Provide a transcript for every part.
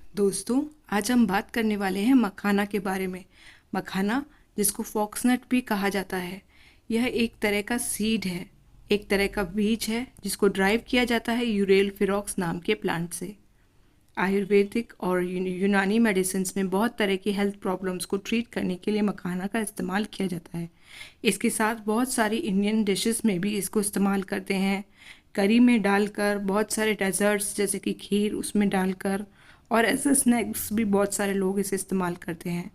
दोस्तों, आज हम बात करने वाले हैं मखाना के बारे में। मखाना, जिसको फॉक्सनट भी कहा जाता है, यह एक तरह का सीड है, एक तरह का बीज है जिसको ड्राइव किया जाता है यूरेल फिरॉक्स नाम के प्लांट से। आयुर्वेदिक और यूनानी मेडिसिन्स में बहुत तरह की हेल्थ प्रॉब्लम्स को ट्रीट करने के लिए मखाना का इस्तेमाल किया जाता है। इसके साथ बहुत सारी इंडियन डिशेस में भी इसको इस्तेमाल करते हैं, करी में डालकर, बहुत सारे डेजर्ट्स जैसे कि खीर उसमें डालकर, और ऐसे स्नैक्स भी बहुत सारे लोग इसे इस्तेमाल करते हैं।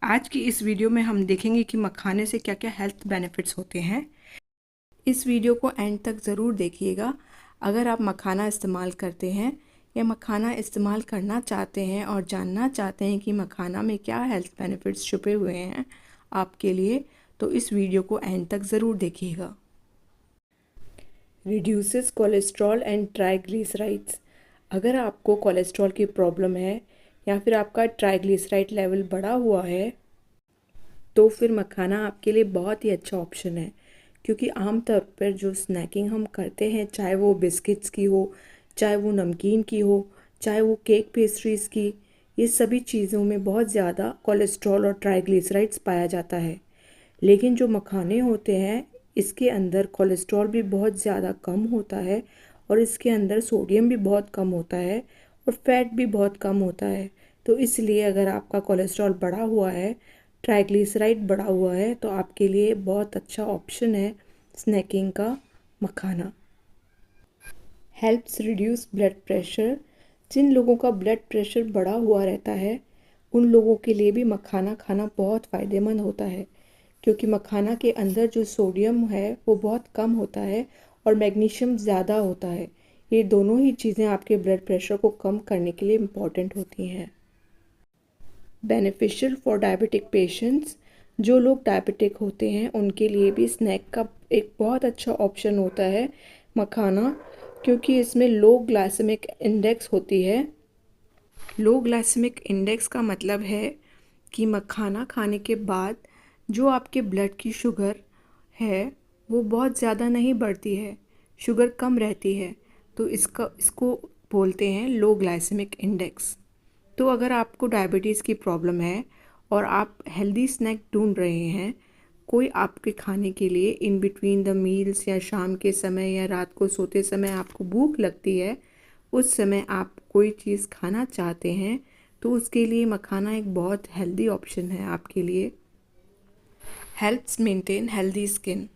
आज की इस वीडियो में हम देखेंगे कि मखाने से क्या क्या हेल्थ बेनिफिट्स होते हैं। इस वीडियो को एंड तक ज़रूर देखिएगा। अगर आप मखाना इस्तेमाल करते हैं या मखाना इस्तेमाल करना चाहते हैं और जानना चाहते हैं कि मखाना में क्या हेल्थ बेनिफिट्स छुपे हुए हैं आपके लिए, तो इस वीडियो को एंड तक ज़रूर देखिएगा। Reduces cholesterol and triglycerides. अगर आपको कोलेस्ट्रॉल की प्रॉब्लम है या फिर आपका ट्राइग्लिसराइड लेवल बढ़ा हुआ है, तो फिर मखाना आपके लिए बहुत ही अच्छा ऑप्शन है। क्योंकि आमतौर पर जो स्नैकिंग हम करते हैं, चाहे वो बिस्किट्स की हो, चाहे वो नमकीन की हो, चाहे वो केक पेस्ट्रीज़ की, ये सभी चीज़ों में बहुत ज़्यादा कोलेस्ट्रॉल और ट्राइग्लिसराइड्स पाया जाता है। लेकिन जो मखाने होते हैं, इसके अंदर कोलेस्ट्रॉल भी बहुत ज़्यादा कम होता है और इसके अंदर सोडियम भी बहुत कम होता है और फैट भी बहुत कम होता है। तो इसलिए अगर आपका कोलेस्ट्रॉल बढ़ा हुआ है, ट्राइग्लिसराइड बढ़ा हुआ है, तो आपके लिए बहुत अच्छा ऑप्शन है स्नैकिंग का makhana. Helps reduce blood pressure. जिन लोगों का ब्लड प्रेशर बढ़ा हुआ रहता है, उन लोगों के लिए भी मखाना खाना बहुत फ़ायदेमंद होता है। क्योंकि मखाना के अंदर जो सोडियम है वो बहुत कम होता है और मैग्नीशियम ज़्यादा होता है। ये दोनों ही चीज़ें आपके ब्लड प्रेशर को कम करने के लिए इम्पॉर्टेंट होती हैं। Beneficial for diabetic patients. जो लोग डायबिटिक होते हैं उनके लिए भी स्नैक का एक बहुत अच्छा ऑप्शन होता है मखाना, क्योंकि इसमें लो ग्लाइसेमिक इंडेक्स होती है। लो ग्लाइसेमिक इंडेक्स का मतलब है कि मखाना खाने के बाद जो आपके ब्लड की शुगर है वो बहुत ज़्यादा नहीं बढ़ती है, शुगर कम रहती है। तो इसको बोलते हैं लो ग्लाइसेमिक इंडेक्स। तो अगर आपको डायबिटीज़ की प्रॉब्लम है और आप हेल्दी स्नैक ढूंढ रहे हैं, कोई आपके खाने के लिए इन बिटवीन द मील्स, या शाम के समय या रात को सोते समय आपको भूख लगती है, उस समय आप कोई चीज़ खाना चाहते हैं, तो उसके लिए मखाना एक बहुत हेल्दी ऑप्शन है आपके लिए। Helps maintain healthy skin.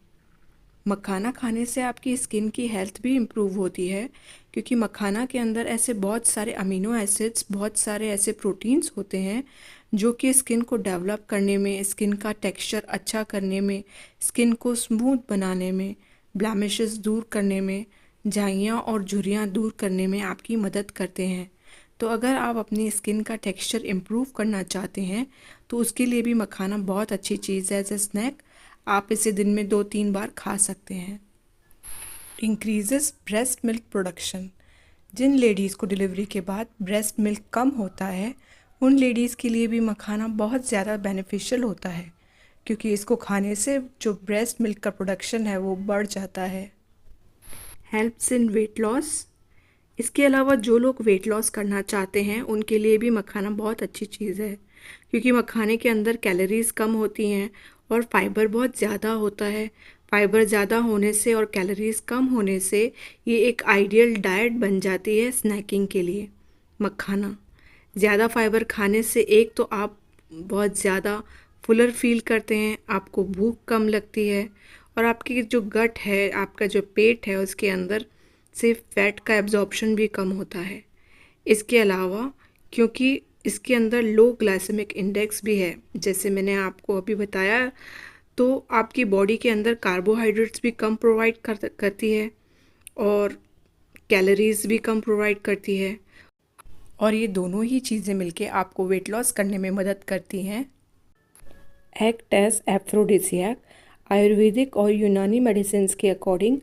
Makhana खाने से आपकी स्किन की हेल्थ भी इम्प्रूव होती है, क्योंकि मखाना के अंदर ऐसे बहुत सारे अमीनो एसिड्स, बहुत सारे ऐसे प्रोटीन्स होते हैं जो कि स्किन को डेवलप करने में, स्किन का टेक्सचर अच्छा करने में, स्किन को स्मूथ बनाने में, ब्लैमिशेस दूर करने में, झाइयाँ और झुर्रियाँ दूर करने में आपकी मदद करते हैं। तो अगर आप अपनी स्किन का टेक्सचर इम्प्रूव करना चाहते हैं, तो उसके लिए भी मखाना बहुत अच्छी चीज़ है। एज ए स्नैक आप इसे दिन में 2-3 बार खा सकते हैं। Increases breast milk production. जिन लेडीज़ को डिलीवरी के बाद ब्रेस्ट मिल्क कम होता है, उन लेडीज़ के लिए भी मखाना बहुत ज़्यादा बेनिफिशियल होता है, क्योंकि इसको खाने से जो ब्रेस्ट मिल्क का प्रोडक्शन है वो बढ़ जाता है। Helps in weight loss. इसके अलावा जो लोग वेट लॉस करना चाहते हैं उनके लिए भी मखाना बहुत अच्छी चीज़ है, क्योंकि मखाने के अंदर कैलोरीज़ कम होती हैं और फाइबर बहुत ज़्यादा होता है। फाइबर ज़्यादा होने से और कैलोरीज़ कम होने से ये एक आइडियल डाइट बन जाती है स्नैकिंग के लिए। मखाना ज़्यादा फाइबर खाने से एक तो आप बहुत ज़्यादा फुलर फील करते हैं, आपको भूख कम लगती है, और आपकी जो गट है, आपका जो पेट है, उसके अंदर से फैट का एब्जॉर्प्शन भी कम होता है। इसके अलावा क्योंकि इसके अंदर लो ग्लाइसेमिक इंडेक्स भी है, जैसे मैंने आपको अभी बताया, तो आपकी बॉडी के अंदर कार्बोहाइड्रेट्स भी कम प्रोवाइड करती है और कैलोरीज भी कम प्रोवाइड करती है, और ये दोनों ही चीज़ें मिलके आपको वेट लॉस करने में मदद करती हैं। Act as एफ्रोडिसियक। आयुर्वेदिक और यूनानी मेडिसिन्स के अकॉर्डिंग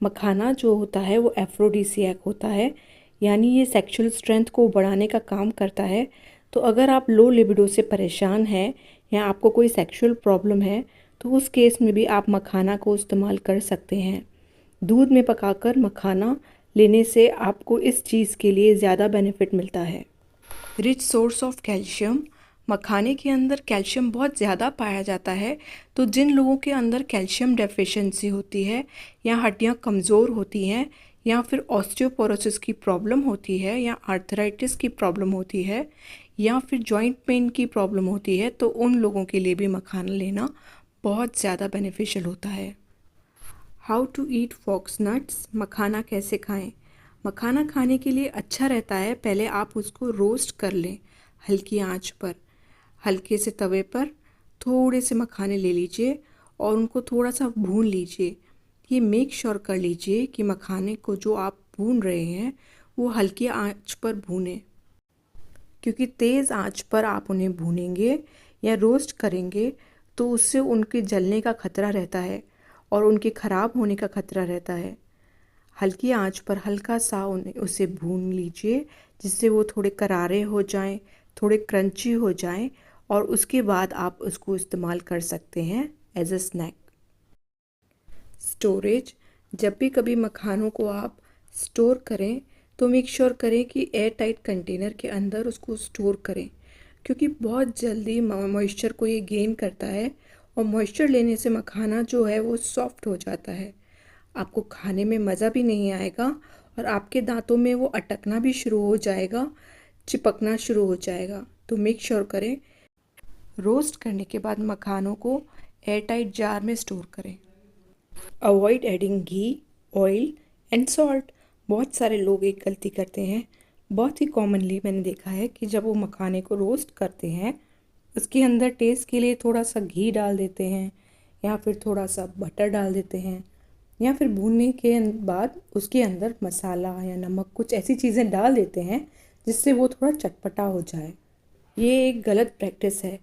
मखाना जो होता है वो एफ्रोडिसियक होता है, यानी ये सेक्सुअल स्ट्रेंथ को बढ़ाने का काम करता है। तो अगर आप लो लिबिडो से परेशान हैं या आपको कोई सेक्सुअल प्रॉब्लम है, तो उस केस में भी आप मखाना को इस्तेमाल कर सकते हैं। दूध में पकाकर मखाना लेने से आपको इस चीज़ के लिए ज़्यादा बेनिफिट मिलता है। Rich source of calcium. मखाने के अंदर कैल्शियम बहुत ज़्यादा पाया जाता है, तो जिन लोगों के अंदर कैल्शियम डेफिशिएंसी होती है या हड्डियाँ कमज़ोर होती हैं या फिर ऑस्टियोपोरोसिस की प्रॉब्लम होती है या आर्थराइटिस की प्रॉब्लम होती है या फिर जॉइंट पेन की प्रॉब्लम होती है, तो उन लोगों के लिए भी मखाना लेना बहुत ज़्यादा बेनिफिशियल होता है। How to eat fox nuts. Makhana कैसे खाएं। मखाना खाने के लिए अच्छा रहता है, पहले आप उसको रोस्ट कर लें हल्की आंच पर। हल्के से तवे पर थोड़े से मखाने ले लीजिए और उनको थोड़ा सा भून लीजिए। ये मेक श्योर कर लीजिए कि मखाने को जो आप भून रहे हैं वो हल्की आंच पर भूनें, क्योंकि तेज़ आंच पर आप उन्हें भूनेंगे या रोस्ट करेंगे तो उससे उनके जलने का खतरा रहता है और उनके ख़राब होने का खतरा रहता है। हल्की आंच पर हल्का सा उसे भून लीजिए जिससे वो थोड़े करारे हो जाएं, थोड़े क्रंची हो जाएं, और उसके बाद आप उसको इस्तेमाल कर सकते हैं एज अ स्नैक। स्टोरेज। जब भी कभी मखानों को आप स्टोर करें तो मेक श्योर करें कि एयर टाइट कंटेनर के अंदर उसको स्टोर करें, क्योंकि बहुत जल्दी मॉइस्चर को ये गेन करता है और मॉइस्चर लेने से मखाना जो है वो सॉफ्ट हो जाता है। आपको खाने में मज़ा भी नहीं आएगा और आपके दांतों में वो अटकना भी शुरू हो जाएगा, चिपकना शुरू हो जाएगा। तो मेक श्योर करें रोस्ट करने के बाद मखानों को एयरटाइट जार में स्टोर करें। Avoid adding ghee, oil and salt. बहुत सारे लोग एक गलती करते हैं, बहुत ही कॉमनली मैंने देखा है कि जब वो मखाने को रोस्ट करते हैं उसके अंदर टेस्ट के लिए थोड़ा सा घी डाल देते हैं या फिर थोड़ा सा बटर डाल देते हैं या फिर भूनने के बाद उसके अंदर मसाला या नमक कुछ ऐसी चीज़ें डाल देते हैं जिससे वो थोड़ा चटपटा हो जाए। ये एक गलत प्रैक्टिस है,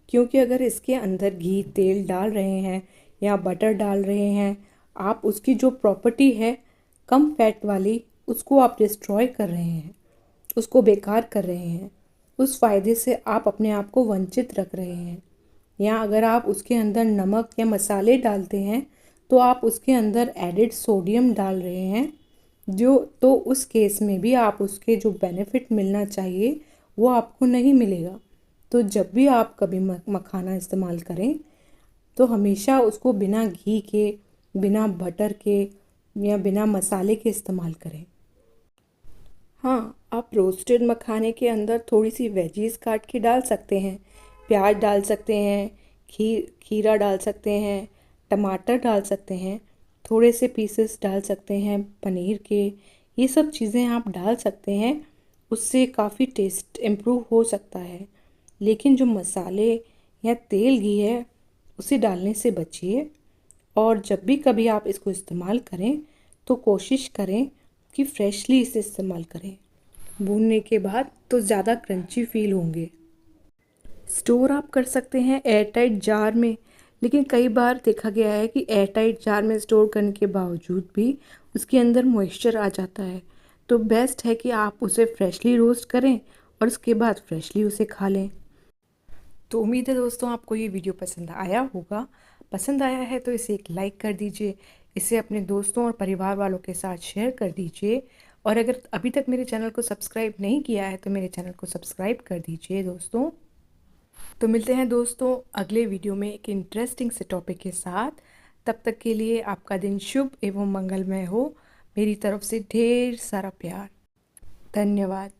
क्योंकि अगर इसके अंदर घी तेल डाल रहे हैं या बटर डाल रहे हैं, आप उसकी जो प्रॉपर्टी है कम फैट वाली उसको आप डिस्ट्रॉय कर रहे हैं, उसको बेकार कर रहे हैं। उस फ़ायदे से आप अपने आप को वंचित रख रहे हैं। या अगर आप उसके अंदर नमक या मसाले डालते हैं तो आप उसके अंदर एडिड सोडियम डाल रहे हैं, जो तो उस केस में भी आप उसके जो बेनिफिट मिलना चाहिए वो आपको नहीं मिलेगा। तो जब भी आप कभी मखाना इस्तेमाल करें तो हमेशा उसको बिना घी के, बिना बटर के या बिना मसाले के इस्तेमाल करें। हाँ, आप रोस्टेड मखाने के अंदर थोड़ी सी वेजीज काट के डाल सकते हैं। प्याज डाल सकते हैं, खीरा डाल सकते हैं, टमाटर डाल सकते हैं, थोड़े से पीसेस डाल सकते हैं पनीर के। ये सब चीज़ें आप डाल सकते हैं, उससे काफ़ी टेस्ट इम्प्रूव हो सकता है। लेकिन जो मसाले या तेल घी है उसे डालने से बचिए, और जब भी कभी आप इसको इस्तेमाल करें तो कोशिश करें कि फ्रेशली इसे इस्तेमाल करें। भूनने के बाद तो ज़्यादा क्रंची फील होंगे। स्टोर आप कर सकते हैं एयरटाइट जार में, लेकिन कई बार देखा गया है कि एयरटाइट जार में स्टोर करने के बावजूद भी उसके अंदर मॉइस्चर आ जाता है। तो बेस्ट है कि आप उसे फ्रेशली रोस्ट करें और उसके बाद फ्रेशली उसे खा लें। तो उम्मीद है दोस्तों आपको ये वीडियो पसंद आया होगा। पसंद आया है तो इसे एक लाइक कर दीजिए, इसे अपने दोस्तों और परिवार वालों के साथ शेयर कर दीजिए, और अगर अभी तक मेरे चैनल को सब्सक्राइब नहीं किया है तो मेरे चैनल को सब्सक्राइब कर दीजिए दोस्तों। तो मिलते हैं दोस्तों अगले वीडियो में एक इंटरेस्टिंग से टॉपिक के साथ। तब तक के लिए आपका दिन शुभ एवं मंगलमय हो। मेरी तरफ से ढेर सारा प्यार। धन्यवाद।